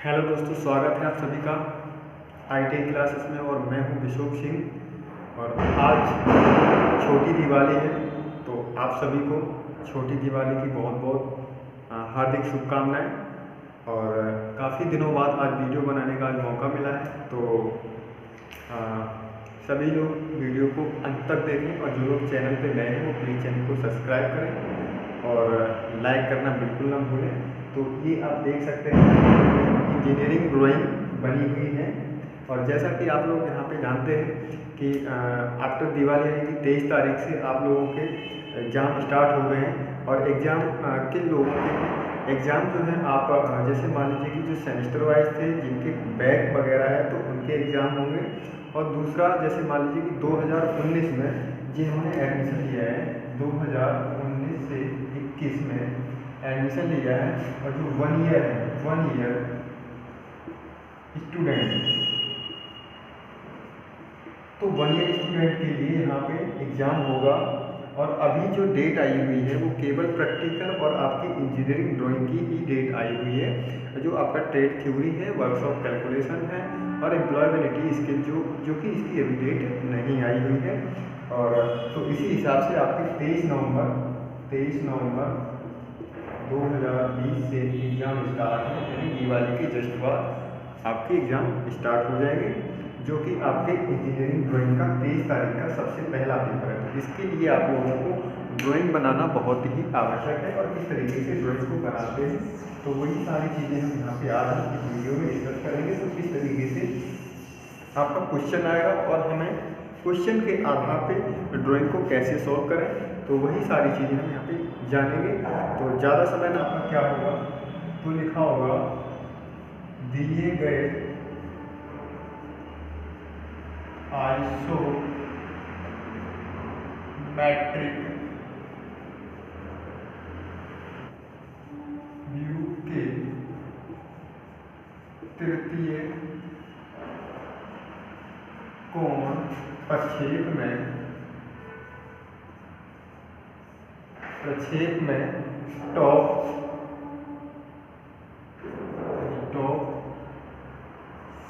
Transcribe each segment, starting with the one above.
Hello दोस्तों, स्वागत है आप सभी का आईटीआई क्लासेस में। और मैं हूं विशोक सिंह। और आज छोटी दिवाली है, तो आप सभी को छोटी दिवाली की बहुत बहुत हार्दिक शुभकामनाएं। और काफ़ी दिनों बाद आज वीडियो बनाने का आज मौका मिला है, तो सभी लोग वीडियो को अंत तक देखें। और जो लोग चैनल पे नए हैं वो प्लीज़ चैनल को सब्सक्राइब करें और लाइक करना बिल्कुल ना भूलें। तो ये आप देख सकते हैं इंजीनियरिंग ड्राइंग बनी हुई है। और जैसा कि आप लोग यहाँ पे जानते हैं कि आफ्टर दिवाली यानी कि 23 तारीख से आप लोगों के एग्ज़ाम स्टार्ट हो गए हैं। और एग्ज़ाम किन लोगों के हैं? एग्ज़ाम जो है आप जैसे मान लीजिए कि जो सेमेस्टर वाइज थे, जिनके बैक वगैरह है, तो उनके एग्ज़ाम होंगे। और दूसरा जैसे मान लीजिए कि 2019 में जिन्होंने एडमिशन लिया है, 2019 से 21 में एडमिशन लिया है, और जो 1 ईयर स्टूडेंट, तो 1 ईयर स्टूडेंट के लिए यहाँ पे एग्ज़ाम होगा। और अभी जो डेट आई हुई है वो केवल प्रैक्टिकल और आपकी इंजीनियरिंग ड्राइंग की ही डेट आई हुई है। जो आपका ट्रेड थ्योरी है, वर्कशॉप कैलकुलेशन है और एम्प्लॉयबिलिटी स्किल जो कि इसकी अभी डेट नहीं आई हुई है। और तो इसी हिसाब से आपकी 23 नवंबर 2020 से एग्ज़ाम स्टार्ट है, यानी दिवाली के जस्ट बाद आपके एग्ज़ाम स्टार्ट हो जाएंगे, जो कि आपके इंजीनियरिंग ड्राइंग का 23 तारीख का सबसे पहला पेपर है। इसके लिए आप लोगों को ड्राइंग बनाना बहुत ही आवश्यक है। और किस तरीके से ड्राइंग को बनाते हैं, तो वही सारी चीज़ें हम यहाँ पे आज इस वीडियो में डिस्कस करेंगे। तो किस तरीके से आपका क्वेश्चन आएगा और हमें क्वेश्चन के आधार पे ड्राइंग को कैसे सॉल्व करें, तो वही सारी चीज़ें हम यहाँ पे जानेंगे। तो ज़्यादा समय ना आपका क्या होगा, तो लिखा होगा दिए गए आइसोमेट्रिक व्यू के तृतीय कोण प्रक्षेप में top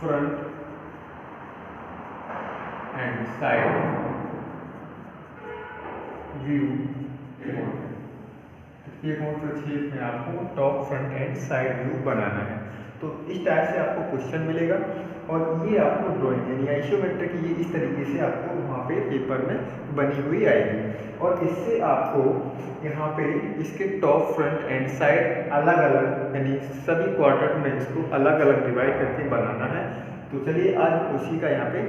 front and side view ये कोण प्रक्षेप में आपको top front and side view बनाना है। तो इस टाइप से आपको क्वेश्चन मिलेगा। और ये आपको ड्राइंग यानी आइसोमेट्रिक ये इस तरीके से आपको वहाँ पे पेपर में बनी हुई आएगी। और इससे आपको यहाँ पे इसके टॉप फ्रंट एंड साइड अलग अलग यानी सभी क्वार्टर में इसको अलग अलग डिवाइड करके बनाना है। तो चलिए आज उसी का यहाँ पे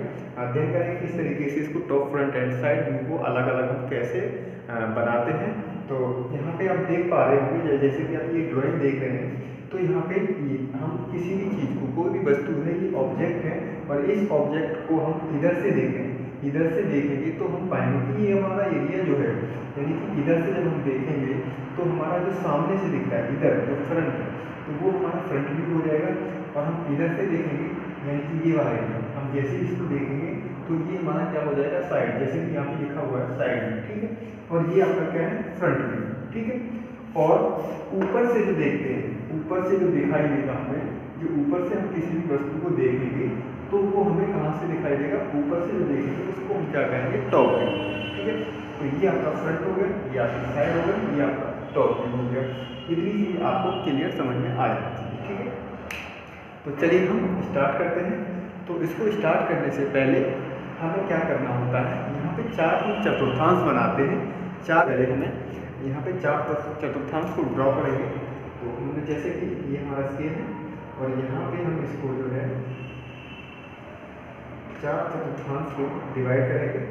अध्ययन करेंगे किस तरीके से इसको top front and side view को अलग अलग हम कैसे बनाते हैं। तो यहाँ पे आप देख पा रहे होंगे, जैसे कि आप ये ड्राइंग देख रहे हैं, तो यहाँ पे हम किसी भी चीज़ को, कोई भी वस्तु है, ये ऑब्जेक्ट है, और इस ऑब्जेक्ट को हम इधर से देखेंगे तो हम पाएंगे कि ये हमारा एरिया जो है, यानी कि इधर से जब हम देखेंगे तो हमारा जो सामने से दिख रहा है इधर जो फ्रंट है, तो वो हमारा फ्रंट व्यू हो जाएगा। और हम इधर से देखेंगे यानी कि ये वाला एरिया, हम जैसे ही इसको देखेंगे तो ये हमारा क्या हो जाएगा, साइड, जैसे कि यहाँ पे लिखा हुआ है साइड व्यू, ठीक है। और ये आपका क्या है, फ्रंट व्यू, ठीक है। और ऊपर से जो देखते हैं, ऊपर से जो दिखाई देगा हमें, जो ऊपर से हम किसी भी वस्तु को देखेंगे तो वो हमें कहाँ से दिखाई देगा, ऊपर से जो देखेंगे उसको हम क्या कहेंगे, टॉप व्यू, ठीक है। तो ये आपका फ्रंट हो गया, ये आपका साइड हो गया, ये आपका टॉप व्यू हो गया। इतनी चीज़ आपको क्लियर समझ में आ जाती है, ठीक है। तो चलिए हम स्टार्ट करते हैं। तो इसको स्टार्ट करने से पहले हमें क्या करना होता है, यहाँ पे 4 हम चतुर्थांश बनाते हैं। पहले हमें यहाँ पे 4 चतुर्थांश को ड्रॉ करेंगे। तो हमने जैसे कि ये हमारा स्केल है, और यहाँ पे हम इसको जो है 4 चतुर्थांश को डिवाइड करेंगे।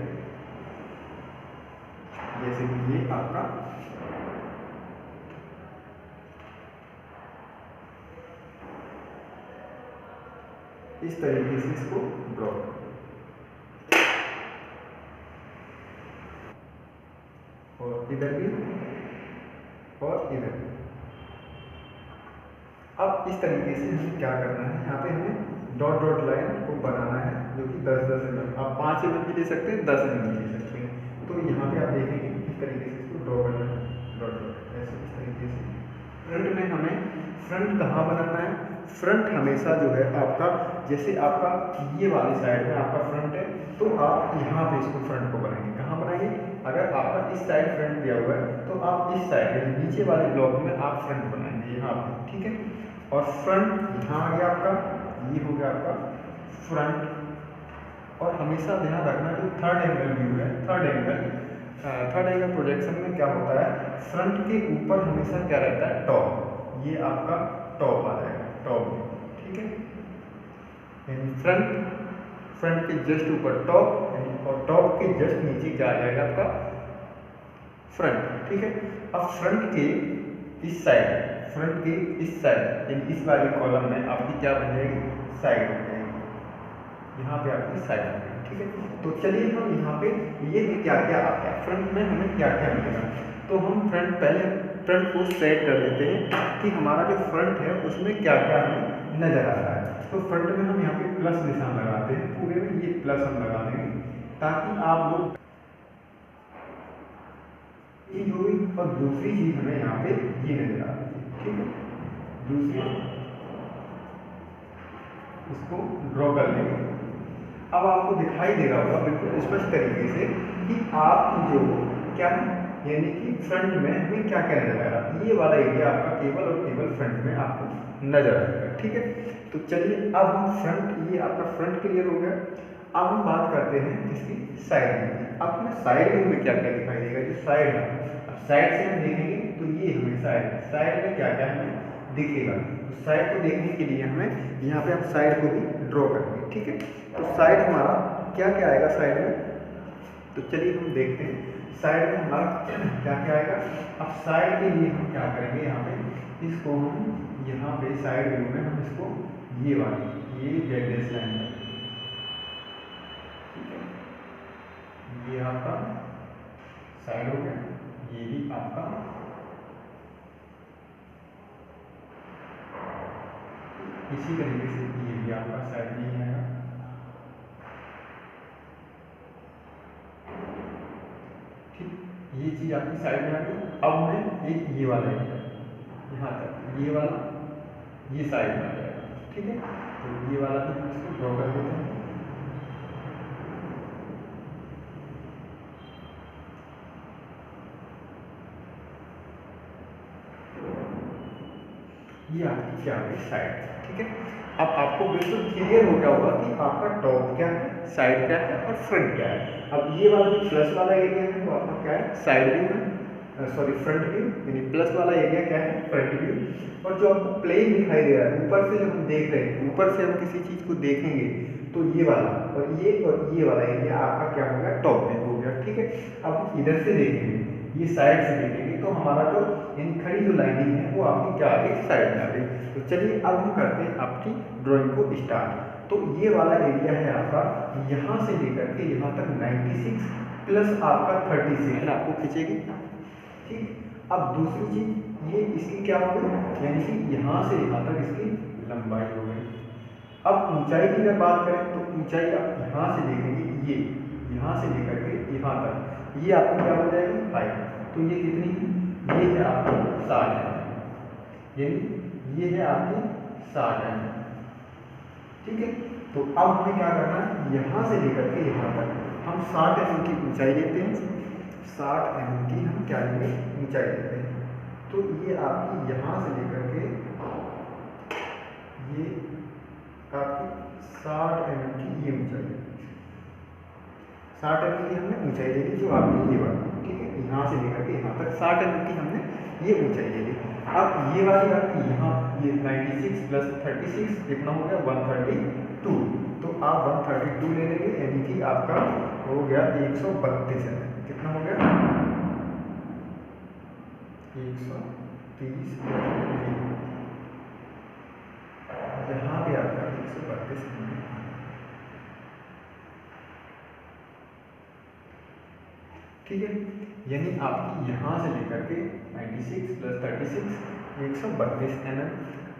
जैसे कि ये आपका इस तरीके से इसको ड्रॉ, और इधर भी और इधर भी। अब इस तरीके से हमें क्या करना है, यहाँ पे हमें डॉट डॉट लाइन को बनाना है, जो कि 10-10 mm, आप 5 mm भी ले सकते हैं, 10 mm ले सकते हैं। तो यहाँ पे आप देखेंगे किस तरीके से इसको ड्रॉ करना है, डॉट डॉट ऐसे इस तरीके से। फ्रंट में हमें फ्रंट कहाँ बनाना है, फ्रंट हमेशा जो है आपका, जैसे आपका ये वाली साइड में आपका फ्रंट है तो आप यहाँ पे इसको फ्रंट को बनाएंगे। कहाँ बनाएंगे? अगर आपका इस साइड फ्रंट दिया हुआ है तो आप इस साइड यानी नीचे वाले ब्लॉक में आप फ्रंट बनाएंगे यहाँ पे, ठीक है। और फ्रंट यहाँ आ गया आपका, ये हो गया आपका फ्रंट। और हमेशा ध्यान रखना जो थर्ड एंगल व्यू है, थर्ड एंगल प्रोजेक्शन में क्या होता है, फ्रंट के ऊपर हमेशा क्या रहता है, टॉप। ये आपका टॉप आ जाएगा, टॉप, ठीक है। यानी फ्रंट के जस्ट ऊपर टॉप और टॉप के जस्ट नीचे क्या आ जाएगा आपका फ्रंट, ठीक है। अब फ्रंट के इस साइड यानी इस वाली कॉलम में आपकी क्या बन जाएगी, साइड बन जाएगी, यहाँ पे आपकी साइड बन जाएगी, ठीक है। तो चलिए हम यहाँ पे ये क्या क्या आता है, फ्रंट में हमें क्या क्या मिलेगा। तो हम पहले फ्रंट को सेट कर लेते हैं कि हमारा जो फ्रंट है उसमें क्या क्या हमें नजर आ रहा है। तो फ्रंट में हम यहाँ पे प्लस निशान लगाते हैं, पूरे में ये प्लस हम लगा देंगे ताकि आप लोग चीज होगी। और दूसरी चीज हमें यहाँ पे ये नजर आ रही है, ठीक है। दूसरी इसको ड्रॉ कर लेंगे। अब आपको दिखाई दे रहा होगा बिल्कुल स्पष्ट तरीके से कि आपकी जो क्या है, यानी कि फ्रंट में हमें क्या क्या नजर आ रहा है। ये वाला एरिया आपका केवल और केवल फ्रंट में आपको नजर आएगा, ठीक है। तो चलिए अब हम फ्रंट, ये आपका फ्रंट क्लियर हो गया। अब हम बात करते हैं इसकी साइड में। अब हमें साइड व्यू में क्या क्या दिखाई देगा, जो साइड है, अब साइड से हम देखेंगे तो ये हमें साइड में क्या क्या हमें दिखेगा। तो साइड को देखने के लिए हमें यहाँ पे हम साइड को भी ड्रॉ करेंगे, ठीक है। तो साइड हमारा क्या क्या आएगा साइड में, तो चलिए हम देखते हैं साइड में हमारा क्या क्या आएगा। अब साइड के लिए हम क्या करेंगे, यहाँ पे इसको हम यहाँ पे साइड व्यू में हम इसको ये वाली ये जेड लाइन है, ठीक है। ये आपका साइड हो गया, ये भी आपका इसी तरीके से ये भी आपका साइड नहीं आएगा, ठीक। ये चीज आपकी साइड में आ गई। अब मैं एक ये वाला यहाँ तक ये वाला ये साइड में आ जाएगा, ठीक है। तो ये वाला भी हम इसको ड्रॉ कर देते हैं। ये आपकी क्या है साइड, ठीक है। अब आपको बिल्कुल क्लियर हो गया होगा कि आपका टॉप क्या है, साइड क्या है और फ्रंट क्या है। अब ये वाला जो प्लस वाला एरिया है वो आपका क्या है, साइड व्यू है, सॉरी फ्रंट व्यू, यानी प्लस वाला एरिया क्या है, फ्रंट व्यू। और जो आपको प्लेन दिखाई दे रहा है ऊपर से, जो हम देख रहे हैं ऊपर से हम किसी चीज को देखेंगे तो ये वाला और ये वाला एरिया आपका क्या हो गया, टॉप व्यू हो गया, ठीक है। अब हम इधर से देखेंगे, ये साइड से देखेंगे तो हमारा जो इन खड़ी जो लाइनिंग है वो आपकी क्या आ गई, साइड में आ गई। तो चलिए अब हम करते हैं आपकी ड्राइंग को स्टार्ट। तो ये वाला एरिया है आपका यहाँ से लेकर के यहाँ तक 96 प्लस आपका 36 आपको खींचेगी, ठीक। अब दूसरी चीज ये इसकी क्या हो गई, यानी कि यहाँ से यहाँ तक इसकी लंबाई हो गई। अब ऊंचाई की अगर बात करें तो ऊंचाई आप यहाँ से देखेंगे, ये यहाँ से लेकर के यहाँ तक ये आपको क्या हो जाएगी, हाइट। तो ये कितनी है, ये है आपकी 60 है, यानी ये है आपकी 60 है, ठीक है। तो अब हमें क्या करना है, यहाँ से लेकर के यहाँ तक हम 60 mm की ऊंचाई लेते हैं, 60 mm की हम क्या लेंगे, ऊंचाई लेते हैं। तो ये आपकी यहाँ से लेकर के ये आपकी 60 mm की ये ऊंचाई है, 60 mm की हमने ऊंचाई ले ली, जो आपकी ये वाली, ठीक है। यहाँ से लेकर के यहाँ तक 60 mm की हमने ये ऊंचाई ले ली। अब ये वाली आपकी यहाँ ये 96 प्लस 36 कितना हो गया, 132। तो आप 132 ले लेंगे, यानी कि आपका हो गया 132 है, कितना हो गया, 130। यहाँ पे आपका 132 है, ठीक है। यानी आपकी यहाँ से लेकर के 96 प्लस 36 132 mm।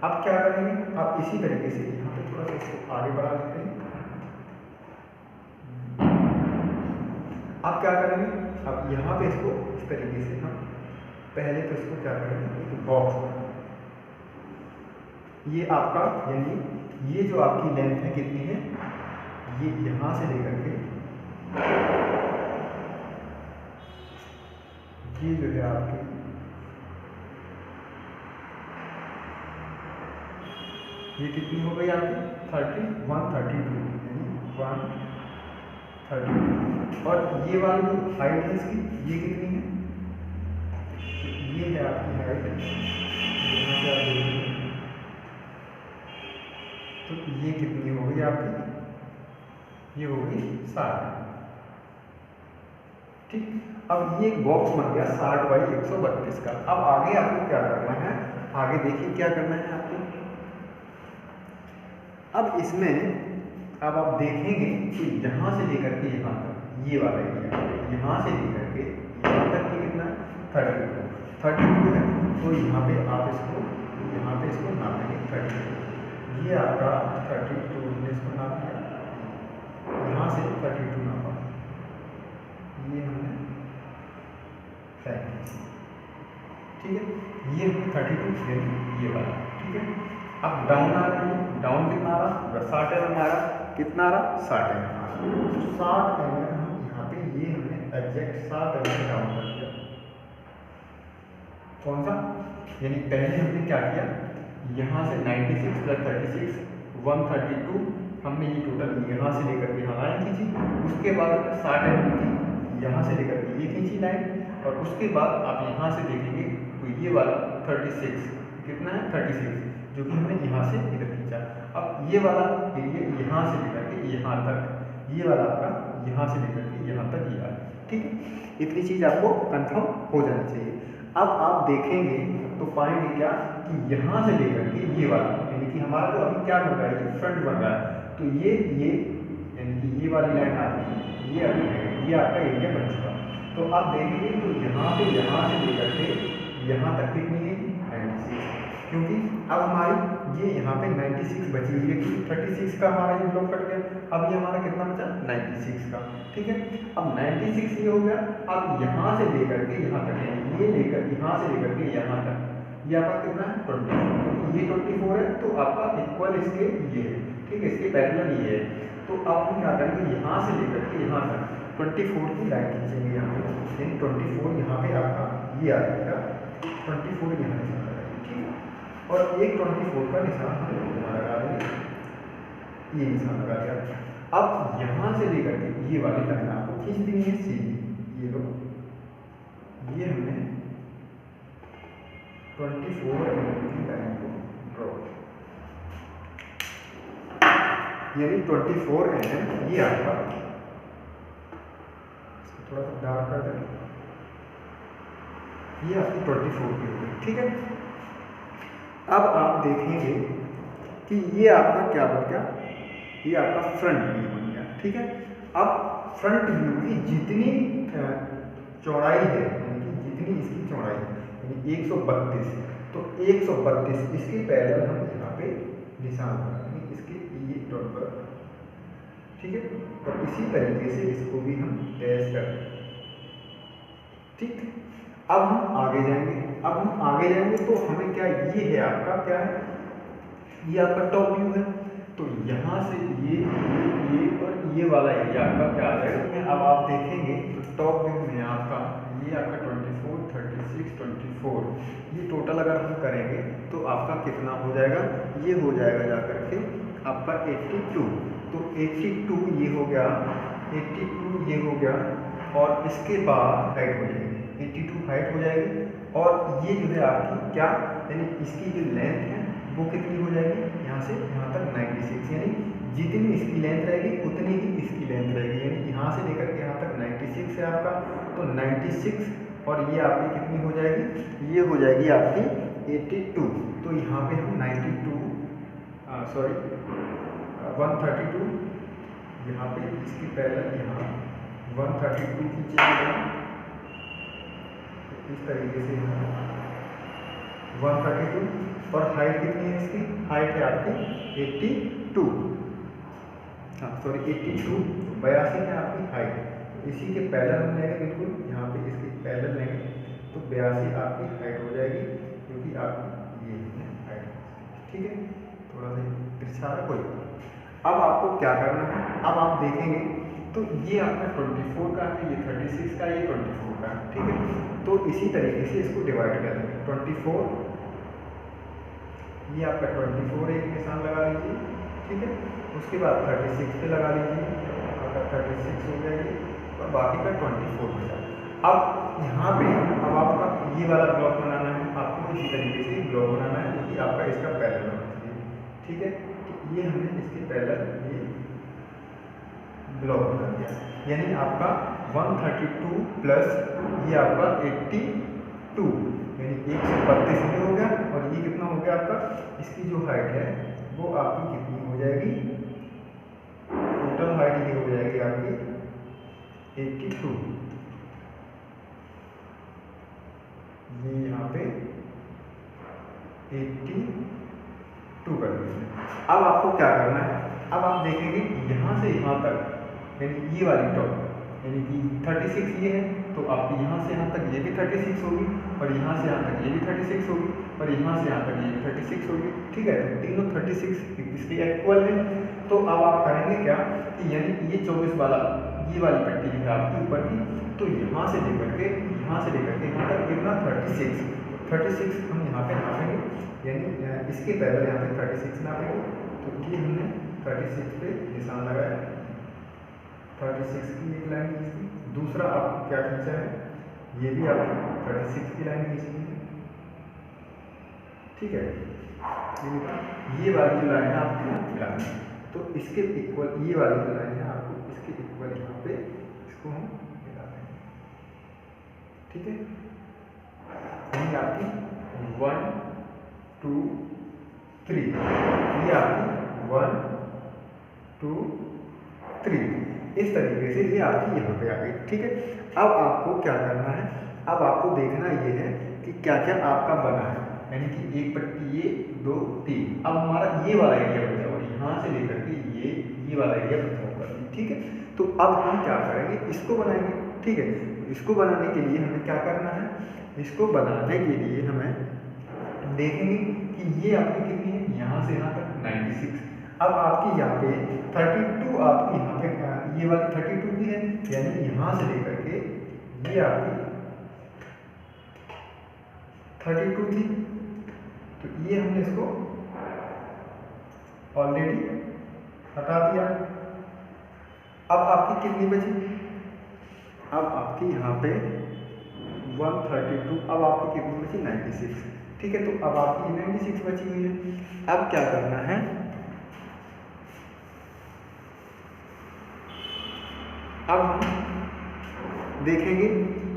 अब क्या करेंगे, आप इसी तरीके से यहाँ पे थोड़ा सा इसको आगे बढ़ा लेते हैं। अब क्या करेंगे, अब यहाँ पे इसको इस तरीके से हम पहले तो इसको क्या करेंगे, एक बॉक्स ये आपका यानी ये जो आपकी लेंथ है कितनी है, ये यहाँ से लेकर के ये जो है आपकी ये कितनी हो गई आपकी 132 यानी 132। और ये वाली जो हाइट है इसकी ये कितनी है, ये है आपकी हाइट, यहाँ से आप देखिए तो ये कितनी हो गई आपकी, ये हो गई 60। ठीक, अब ये एक बॉक्स बन गया 60 बाई 132 का। अब आगे आपको क्या करना है, आगे देखिए क्या करना है आपको। अब इसमें अब आप देखेंगे कि यहाँ से लेकर के यहाँ तक ये वाला एरिया, यहाँ से लेकर के यहाँ तक ये कितना है 32 है। तो यहाँ पे आप इसको नापेंगे 32, ये आपका 32 हमने इसको नाप लिया, यहाँ से 32 नापा, ये हमने 37, ठीक है, ये 32 ये वाला, ठीक है। अब डाउन आ रही है, डाउन कितना आ रहा, 60 mm आ रहा, कितना आ रहा 60 mm आ रहा, तो 60 mm हम यहाँ पे ये हमने एग्जैक्ट 60 mm डाउन कर दिया। कौन सा, यानी पहले हमने क्या किया, यहाँ से 96 + 36 132 हमने ये टोटल यहाँ से लेकर के यहाँ लाइन खींची, उसके बाद 60 mm की यहाँ से लेकर के ये खींची लाइन, और उसके बाद आप यहाँ से देखेंगे तो ये वाला 36 कितना है 36 जो कि हमने यहाँ से इधर खींचा। अब ये वाला एरिया यहाँ से लेकर के यहाँ तक, ये वाला आपका यहाँ से लेकर के यहाँ तक ये आ, ठीक है, इतनी चीज़ आपको कंफर्म हो जानी चाहिए। अब आप देखेंगे तो पाएंगे क्या कि यहाँ से लेकर के ये वाला यानी कि हमारा जो अभी क्या बन रहा है, ये फ्रंट बन रहा है, तो ये यानी कि ये वाली लाइन आ रही है, ये अभी है, ये आपका एरिया बन चुका। तो आप देखेंगे तो यहाँ से लेकर के यहाँ तक कितनी है 96, क्योंकि अब हमारी ये यहाँ पे 96 बची हुई है, क्योंकि 36 का हमारा ये ब्लॉक कट गया, अब ये हमारा कितना बचा 96 का, ठीक है। अब 96 ये हो गया, अब यहाँ से लेकर के यहाँ तक, ये लेकर यहाँ से लेकर के यहाँ तक ये आपका कितना है 24, क्योंकि ये 24 है तो आपका इक्वल इसके ये है, ठीक है, इसके पैरेलल ये है। तो अब हम क्या करेंगे, यहाँ से लेकर के यहाँ तक 24 की लाइन खींचेंगे यहाँ पे, यानी 24 यहाँ पे आपका ये आ जाएगा, 24 यहाँ निशान लगाएंगे, ठीक है, और एक 24 का निशान हम यहाँ लगा देंगे, ये निशान लगा दिया। अब यहाँ से लेकर के ये वाली लाइन आपको खींच देंगे सीधी, ये लो, ये हमने 24 की लाइन को ड्रॉ, यानी 24 mm ये आपका, थोड़ा सा डार्क कर दें, ये आपकी 24 की होगी, ठीक है। अब आप देखेंगे कि ये आपका क्या बन गया, ये आपका फ्रंट व्यू बन गया, ठीक है। अब फ्रंट व्यू की जितनी चौड़ाई है, यानी कि जितनी इसकी चौड़ाई है यानी 132, तो 132 इसके पैरेलल हम यहाँ पे निशान लगाएंगे, इसके ये डॉट पर, ठीक है, और इसी तरीके से इसको भी हम डैश कर देंगे, ठीक। अब हम आगे जाएंगे, तो हमें क्या, ये है आपका क्या है, ये आपका टॉप व्यू है, तो यहाँ से ये और ये वाला एरिया आपका क्या आ जाएगा। अब आप देखेंगे तो टॉप व्यू में आपका ये आपका 24 36 24 ये टोटल अगर हम करेंगे तो आपका कितना हो जाएगा, ये हो जाएगा जा करके आपका 82, तो 82 ये हो गया, 82 ये हो गया, और इसके बाद हाइट हो जाएगी 82 हाइट हो जाएगी, और ये जो है आपकी क्या, यानी इसकी जो लेंथ है वो कितनी हो जाएगी, यहाँ से यहाँ तक 96, यानी जितनी इसकी लेंथ रहेगी उतनी ही इसकी लेंथ रहेगी, यानी यहाँ से लेकर के यहाँ तक 96 है आपका, तो 96 और ये आपकी कितनी हो जाएगी, ये हो जाएगी आपकी 82, तो यहाँ पे हम 132 यहाँ पे इसकी पैरेलल यहाँ 132 खींचेंगे, इस तरीके से 132, और हाइट कितनी है इसकी, हाइट है आपकी 82, हाँ सॉरी 82 82 है आपकी हाइट, तो इसी के पैरेलल हम लेंगे, बिल्कुल यहाँ पे इसके पैरेलल लेंगे तो 82 आपकी हाइट हो जाएगी, क्योंकि आपकी ये है हाइट, ठीक है, थोड़ा सा तिरछा है कोई। अब आपको क्या करना है, अब आप देखेंगे तो ये आपका 24 का है, ये 36 का, ये 24 का है, ठीक है। तो इसी तरीके से इसको डिवाइड कर लेंगे। 24, ये आपका 24 एक निशान लगा लीजिए, ठीक है। उसके बाद 36 पे लगा लीजिए, आपका 36 हो जाएगी और बाकी का 24 बचा। अब यहाँ पे अब आपका ये वाला ब्लॉक बनाना है, आपको इसी तरीके से ब्लॉक बनाना है क्योंकि आपका इसका पैरेलल होना चाहिए, ठीक है। तो ये हमने इसके पैरेलल ये ब्लॉक बना दिया, यानी आपका 132 प्लस ये आपका 82, यानी 132 ये हो गया। और ये कितना हो गया आपका, इसकी जो हाइट है वो आपकी कितनी हो जाएगी, टोटल हाइट ये हो जाएगी आपकी 82, ये यहाँ पे 82 कर दीजिए। अब आपको क्या करना है, अब आप देखेंगे यहाँ से यहाँ तक, यानी ये वाली टॉप, यानी कि 36 ये है, तो आपकी यहाँ से यहाँ तक ये भी 36 होगी, और यहाँ से यहाँ तक ये भी 36 होगी, और यहाँ से यहाँ तक ये भी 36 होगी, ठीक है। तो तीनों 36 इसके इक्वल है। तो अब आप करेंगे क्या कि यानी ये 24 वाला ये वाली पट्टी है आपकी ऊपर की, तो यहाँ से लेकर के यहाँ तक कितना 36 हम यहाँ पे नापेंगे, यानी इसके पैरेलल यहाँ पे 36 नापेंगे। तो ये हमने 36 पे निशान लगाया, 36 की एक लाइन खींची। दूसरा आप क्या खींचा है, ये भी आप 36 की लाइन खींचनी है, ठीक है। ये वाली जो लाइन है आपको यहाँ मिलानी है, तो इसके इक्वल ये वाली जो लाइन है आपको इसके इक्वल यहाँ पे इसको हम मिला देंगे, ठीक है। ये आपकी 1 2 3, ये आपकी 1 2 3, इस तरीके से ये आपकी यहाँ पे आ गई, ठीक है। अब आपको क्या करना है, अब आपको देखना ये है कि क्या क्या आपका बना है, यानी कि एक पट्टी ये 2 3, अब हमारा ये वाला एरिया बचा और यहाँ से लेकर के ये वाला एरिया बचा होगा, ठीक है। तो अब हम क्या करेंगे, इसको बनाएंगे, ठीक है। इसको बनाने के लिए हमें क्या करना है, इसको बनाने के लिए हमें देखेंगे कि ये आपकी कितनी है, यहाँ से यहाँ तक 96। अब आपकी यहाँ पे 32 आपकी यहाँ पे ये वाली 32 की है, यानी यहाँ से लेकर के ये आपकी 32 थी, तो ये हमने इसको ऑलरेडी हटा दिया। अब आपकी कितनी बची, अब आपकी यहाँ पे 132, अब आपकी कितनी बची 96, ठीक है। तो अब आपकी 96 बची हुई है। अब क्या करना है, अब हम देखेंगे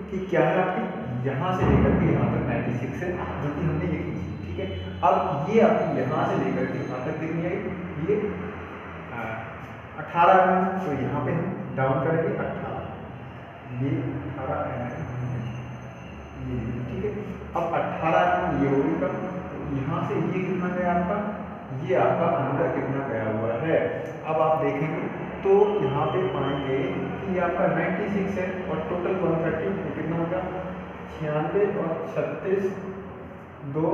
कि क्या है आपकी यहाँ से लेकर के यहाँ तक 96 है, जो कि हमने ये खींची, ठीक है। अब ये आपकी यहाँ से लेकर के यहाँ तक कितनी आई, ये 18 है, तो यहाँ पे हम डाउन करेंगे 18, ये 18 mm, ये ठीक है। अब 18 mm ये होगी कम, तो यहाँ से ये कितना गया आपका, ये आपका अंदर कितना गया हुआ है। अब आप देखेंगे तो यहाँ पे पाएंगे कि आपका 96 है और टोटल 130 कितना होगा, 96 और 36 2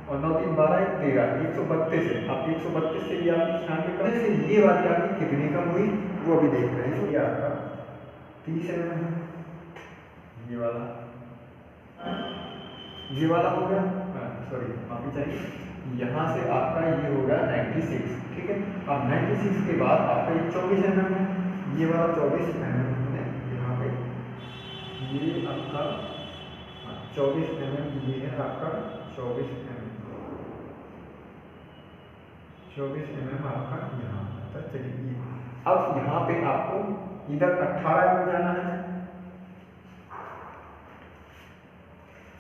और 9 3 12 13, 132 है। आप 132 से ये आपकी 96 कम से ये वाली आपकी कितनी कम हुई वो अभी देख रहे हैं। ये आपका 30 mm है, ये वाला हो गया, सॉरी माफी चाहिए, यहाँ से आपका ये होगा 96, ठीक है। अब 96 के बाद आपका ये 24 mm है, ये वाला 24 mm है, यहाँ पे ये आपका 24 mm, ये है आपका 24 mm आपका यहाँ तक चलिए। अब यहाँ पे आपको इधर 18 mm जाना है,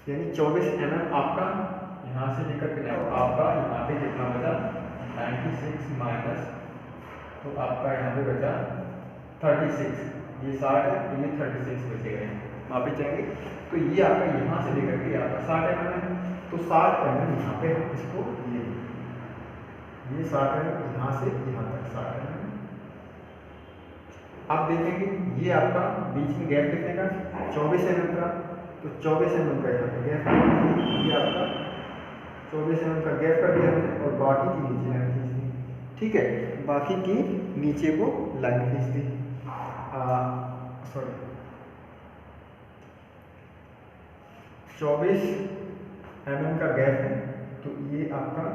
यानी 24 mm आपका यहाँ से लेकर के आपका यहाँ पे कितना बचा 96 माइनस, तो आपका यहाँ पे बचा 36, ये 60 है, ये 36 बचे गए, वहाँ पे जाएंगे। तो ये आपका यहाँ से लेकर के आपका 60 mm है, तो 60 mm यहाँ पे इसको ये 60 mm यहाँ से यहाँ तक 60 mm। आप देखेंगे ये आपका बीच में गैप कितने का 24 mm का, तो 24 mm का यहाँ पे गैप, ये आपका 24 mm का गैप कर दिया हमने और बाकी की नीचे लाइन खींच दी। ठीक है, बाकी की नीचे को लाइन खींच दी। सॉरी 24 mm का गैप है, तो ये आपका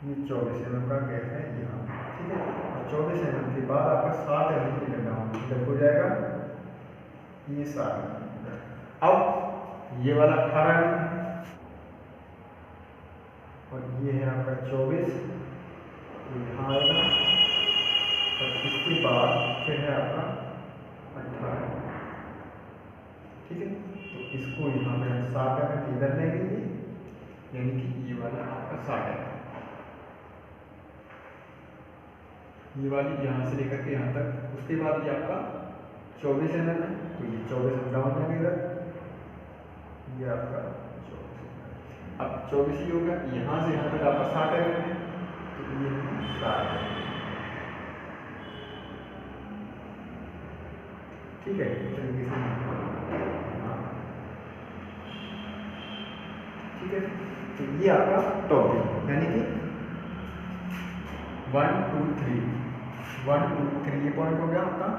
ये 24 mm का गैप है यहाँ। ठीक है, और 24 mm के बाद आपका 60 mm की डाउन हो जाएगा, ये 60 mm। अब ये वाला 18 mm और ये है आपका 24, यहाँ आएगा और इसके बाद फिर है आपका 18। ठीक है, तो इसको यहाँ पे हम 60 mm इधर लेंगे, यानी कि ये वाला आपका 60 mm, ये वाली यहाँ से लेकर के यहाँ तक। उसके बाद ये आपका 24 mm है, तो ये 24 हम डाउन लेंगे इधर, ये आपका 24 mm। अब 24 ही होगा, यहाँ से यहाँ तक आपका 60 mm है, तो ये 60 mm। ठीक है, इस तरीके से ठीक है। तो ये आपका टॉप व्यू, यानी कि 1 2 3 1 2 3 ये पॉइंट हो गया आपका।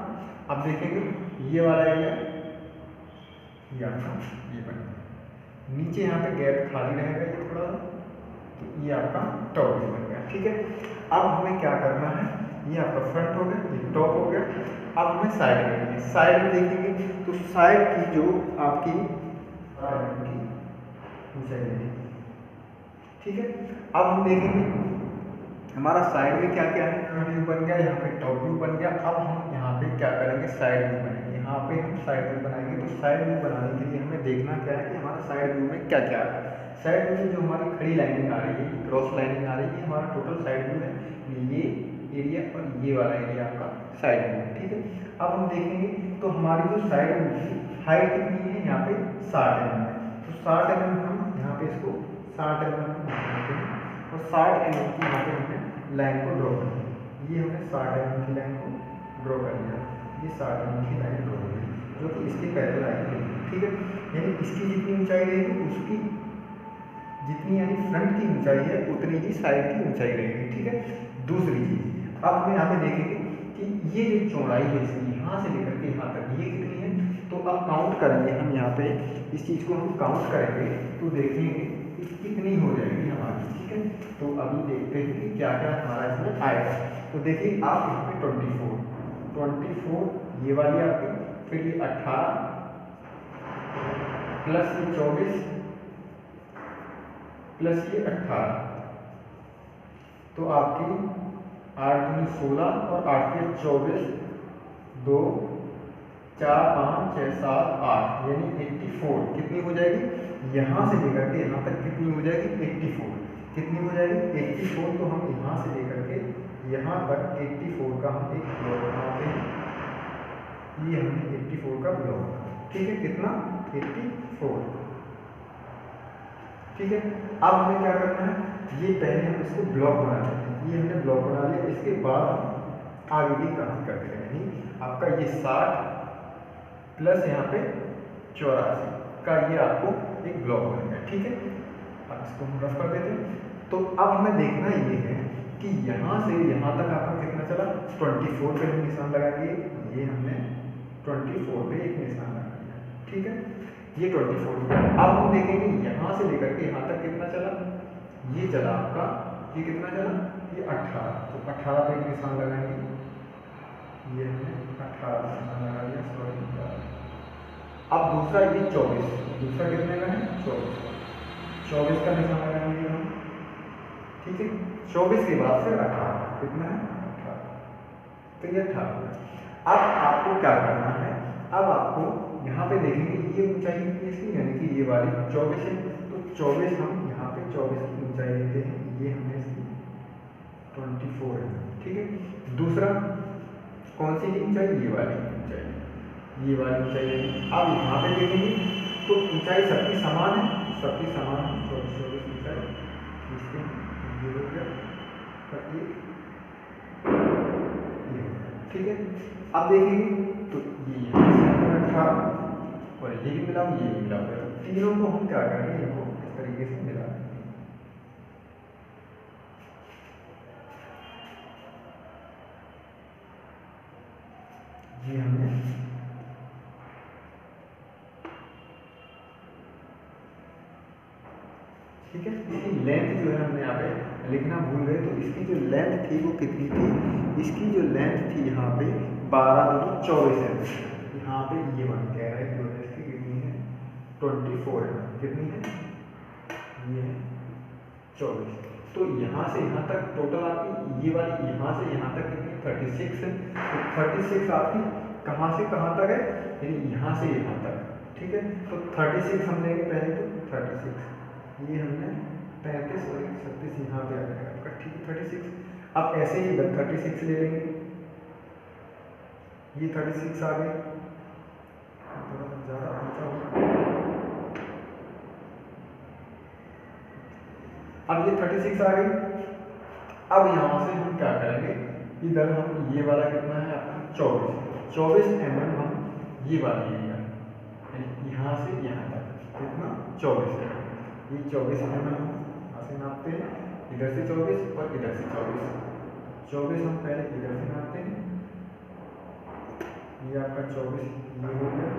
अब देखेंगे ये वाला एरिया, ये आपका ये बन गया, नीचे यहाँ पे गैप खाली रहेगा ये थोड़ा सा, तो ये आपका टॉप व्यू बन गया। ठीक है, अब हमें क्या करना है, ये आपका फ्रंट हो गया, ये टॉप हो गया। अब हमें साइड में, साइड में देखेंगे तो साइड की जो आपकी ऊंचाई रहेगी। ठीक है, अब हम देखेंगे हमारा साइड में क्या क्या है, फ्रंट व्यू बन गया, यहाँ पे टॉप व्यू बन गया। अब हम यहाँ पे क्या करेंगे, साइड व्यू बनाएंगे। यहाँ पे हम साइड व्यू बनाएंगे, तो साइड व्यू बनाने के लिए हमें देखना क्या है कि हमारा साइड व्यू में क्या क्या है। साइड व्यू में जो हमारी खड़ी लाइनिंग आ रही है, क्रॉस लाइनिंग आ रही है, हमारा टोटल साइड व्यू है, ये एरिया और ये वाला एरिया आपका साइड व्यू है। ठीक है, अब हम देखेंगे तो हमारी जो साइड व्यू की हाइट कितनी है, यहाँ पे 60 mm है, तो 60 mm हम यहाँ पे इसको 60 mm बनाते हैं और 60 mm की यहाँ पे हमने लाइन को ड्रॉ कर दिया। ये हमने 60 mm की लाइन को ड्रॉ कर लिया, ये 60 mm की लाइन ड्रॉ कर दी, जो कि इसके पैरेलल आएगी। ठीक है, यानी इसकी जितनी ऊंचाई रहेगी, उसकी जितनी यानी फ्रंट की ऊंचाई है उतनी ही साइड की ऊंचाई रहेगी। ठीक है, दूसरी चीज़ अब हम यहाँ पे देखेंगे कि ये जो चौड़ाई है इसकी यहाँ से लेकर के यहाँ तक ये कितनी है, तो अब काउंट करेंगे हम यहाँ पे, इस चीज़ को हम काउंट करेंगे तो देखेंगे कि कितनी हो जाएगी हमारी। ठीक है, तो अभी देखते हैं कि क्या क्या हमारा इसमें आएगा। तो देखिए आप यहाँ पे 24 ये वाली आपकी, फिर ये 18 प्लस ये 24 प्लस ये 18, तो आपकी 8 दूनी 16 और 8 के 24, 2 4 5 6 7 8 यानी 84 कितनी हो जाएगी, यहाँ से लेकर के यहाँ तक कितनी हो जाएगी, 84 कितनी हो जाएगी, 84। तो हम यहाँ से लेकर के यहाँ तक 84 का हम एक ब्लॉक बनाते हैं, ये हमने 84 का ब्लॉक। ठीक है, कितना 84। ठीक है, अब हमें क्या करना है, ये पहले हम इसको ब्लॉक बना लेते हैं, ये हमने ब्लॉक बना लिया, इसके बाद हम आगे भी काम करते हैं। यानी आपका ये 60 प्लस यहाँ पे 84 का ये आपको एक ब्लॉक बनेगा। ठीक है, अब इसको हम रफ कर देते हैं। तो अब हमें देखना ये है कि यहाँ से यहाँ तक आपका कितना चला, 24 पे हम निशान लगाएंगे, ये हमने 24 पे एक निशान लगा दिया। ठीक है, ये 24। अब हम देखेंगे यहाँ से लेकर के यहाँ तक कितना चला, ये चला आपका, ये कितना चला, ये 18, तो 18 पे एक निशान लगाएंगे, ये हमने 18 पे निशान लगा दिया। सॉरी, अब दूसरा ये 24, दूसरा कितने का है, 24 का निशान लगाएंगे हम। ठीक है, 24 के बाद फिर 18, कितना है 18, तो ये 18। अब आपको क्या करना है, अब आपको यहाँ पे देखेंगे ये ऊंचाई कितनी इसकी, यानी कि ये वाली 24 है, तो 24 हम यहाँ पे 24 की ऊंचाई लेते हैं, ये हमने इसकी 24 है। ठीक है, दूसरा कौन सी ऊंचाई, ये वाली ऊंचाई, ये वाली ऊंचाई है। अब यहाँ पे देखेंगे तो ऊंचाई सबकी समान है, सबकी समान है, 24 ऊंचाई इसके ये हो गया और ये हो गया। ठीक है, अब देखेंगे तो ये 18 और ये भी मिलाओ, ये भी मिलाओ, तीनों को हम क्या करेंगे, इनको इस तरीके तरीके से मिला देंगे। ये हमने ठीक है। इसकी लेंथ जो है हमने यहाँ पे लिखना भूल गए, तो इसकी जो लेंथ थी वो कितनी थी, इसकी जो लेंथ थी यहाँ पे 12 है। यहाँ पे ये मान कह रहा है जो है इसकी कितनी है 24 है, कितनी है ये है 24। तो यहाँ से यहाँ तक टोटल आपकी ये वाली यहाँ से यहाँ तक कितनी 36 है। तो 36 आपकी कहाँ से कहाँ तक है, यानी यहाँ से यहाँ तक, ठीक है। तो 36 हम लेंगे पहले, तो 36 ये हमने 35 और 36 यहाँ पे आ जाएगा आपका, ठीक है 36। अब ऐसे ही 36 ले लेंगे, ये 36 आ गए, थोड़ा ज़्यादा ऊंचा होगा। अब ये 36 आ गई। अब यहाँ से हम क्या करेंगे, इधर हम ये वाला कितना है आपका 24 mm हम ये वाला लेंगे, यहाँ से यहाँ तक कितना 24 है। ये 24 mm हम यहाँ से नापते हैं, इधर से 24 और इधर से 24 हम पहले इधर से नापते हैं, ये आपका 24 ये हो गया,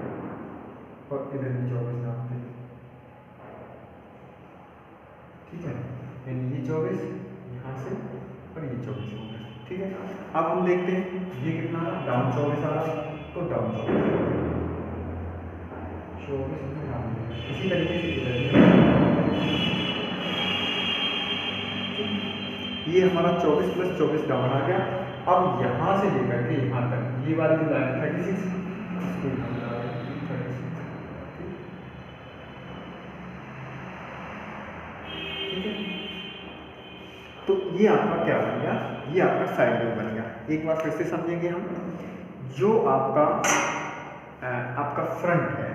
और इधर भी 24 नापते हैं, ठीक है। यानी ये 24 यहाँ से और ये 24 हो गया, ठीक है। अब हम देखते हैं ये कितना डाउन 24 आ रहा, तो डाउन 24 में डाउन, इसी तरीके से इधर ये हमारा 24 + 24 डाउन आ गया। अब यहाँ से लेकर के यहाँ तक ये वाली जो लाइन 36 इसको यहाँ लगा देंगे 36, ठीक है। तो ये आपका क्या बन गया, ये आपका साइड व्यू बन गया। एक बार फिर से समझेंगे हम, जो आपका फ्रंट है,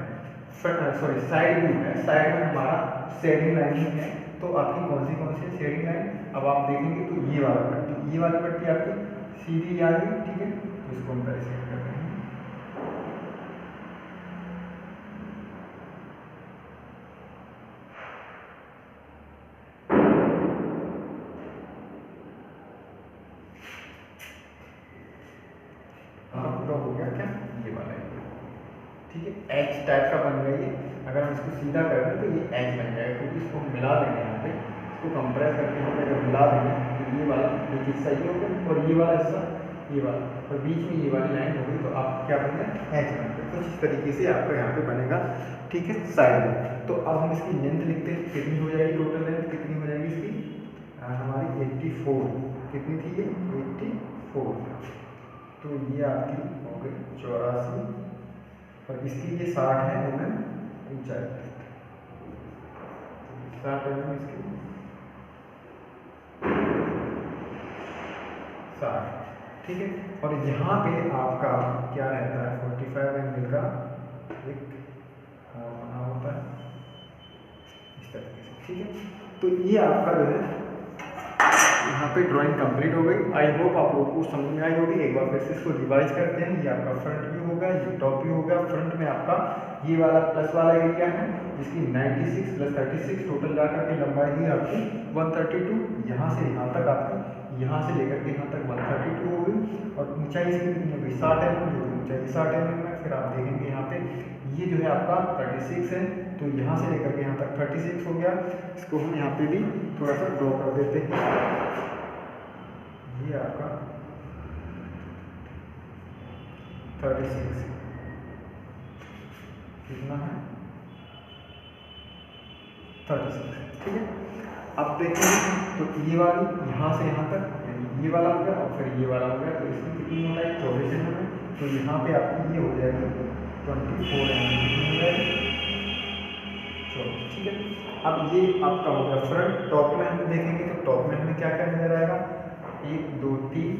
सॉरी साइड व्यू है, साइड में हमारा शेडिंग लाइन है, तो आपकी कौन सी शेडिंग लाइन, अब आप देखेंगे तो ये वाला पट्टी, ये वाली पट्टी आपकी सीधी आ गई, ठीक है। तो इसको हम पहले सेट कर रहे हैं, पूरा हो गया क्या ये वाला है, ठीक है। एच टाइप का बन गया ये, अगर हम इसको सीधा कर दें तो ये एच बन जाएगा, क्योंकि इसको हम मिला देंगे यहाँ पे, इसको कंप्रेस करके हम अगर मिला देंगे तो ये वाला एक हिस्सा ये होगा और ये वाला हिस्सा ये वाला, और बीच में ये वाली लाइन होगी, तो आप क्या बन गया एच बन गया। कुछ इस तरीके से आपका यहाँ पे बनेगा, ठीक है साइड में। तो अब हम इसकी लेंथ लिखते हैं, कितनी हो जाएगी टोटल लेंथ, कितनी हो जाएगी इसकी हमारी 84, कितनी थी ये 84, तो ये आपकी हो गई 84, और इसकी ये 60 है mm ऊंचाई, 60 mm इसकी 60, ठीक है। और यहाँ पे आपका क्या रहता है 45 एंगल का एक बना होता है इस तरीके से, ठीक है। तो ये आपका जो है यहाँ पे ड्राइंग कंप्लीट हो गई। आई होप आप लोगों को समझ में आई होगी। एक बार फिर से इसको रिवाइज करते हैं। ये आपका फ्रंट व्यू होगा, ये टॉप व्यू होगा। फ्रंट में आपका ये वाला प्लस वाला एरिया है, जिसकी 96 + 36 टोटल जाकर के लंबाई हुई आपकी 132। यहाँ से यहाँ तक आपकी, यहाँ से लेकर के यहाँ तक 132 हो गई, और ऊंचाई इसकी कितनी हो गई 60 mm, जो ऊंचाई 60 mm है। फिर आप देखेंगे यहाँ पे ये जो है आपका 36 है, तो यहाँ से लेकर के यहाँ तक 36 हो गया। इसको हम यहाँ पे भी थोड़ा सा ड्रॉ कर देते हैं। ये आपका 36 कितना है 36, ठीक है। अब देखेंगे तो ये वाली यहाँ से यहाँ तक, यानी ये वाला हो गया और फिर ये वाला हो गया, तो इसमें कितनी मोटाई 24 mm है, तो यहाँ पे आपकी ये हो जाएगी 24 mm, ठीक है। अब ये आपका हो गया फ्रंट। टॉप में हम देखेंगे तो टॉप में हमें क्या क्या नजर आएगा, 1 2 3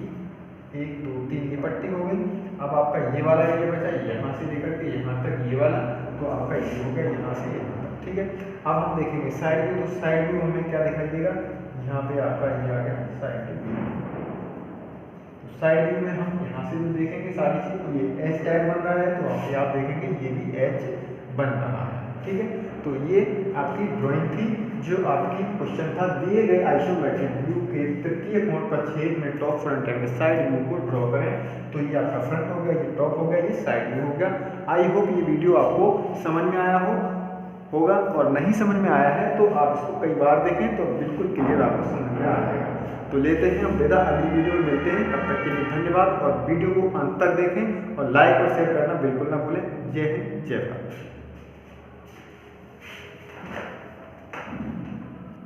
1 2 3 ये पट्टी हो गई। अब आपका ये वाला एरिया बचा, यहाँ से लेकर के यहाँ तक ये वाला, तो आपका ये हो गया यहाँ से यहाँ तक, ठीक है। अब हम देखेंगे साइड व्यू, तो साइड व्यू हमें क्या दिखाई देगा, यहाँ पे आपका ये आ गया साइड व्यू। तो साइड व्यू में हम यहाँ से जो देखेंगे सारी चीज, तो ये एच टाइप बन रहा है, तो वहाँ पे आप देखेंगे ये भी एच बन रहा है, ठीक है। तो ये आपकी ड्राइंग थी जो आपकी क्वेश्चन था, दिए गए आइसोमेट्रिक व्यू के तृतीय कोण पर छेद में top front and side view को ड्रॉ करें। तो ये आपका फ्रंट हो गया, ये टॉप हो गया, ये साइड व्यू हो गया। आई होप ये वीडियो आपको समझ में आया होगा, और नहीं समझ में आया है तो आप इसको कई बार देखें तो बिल्कुल क्लियर आपको समझ में आ जाएगा। तो लेते हैं हम विदा, अगली वीडियो में मिलते हैं, तब तक के लिए धन्यवाद। और वीडियो को अंत तक देखें और लाइक और शेयर करना बिल्कुल ना भूलें। जय हिंद, जय भारत।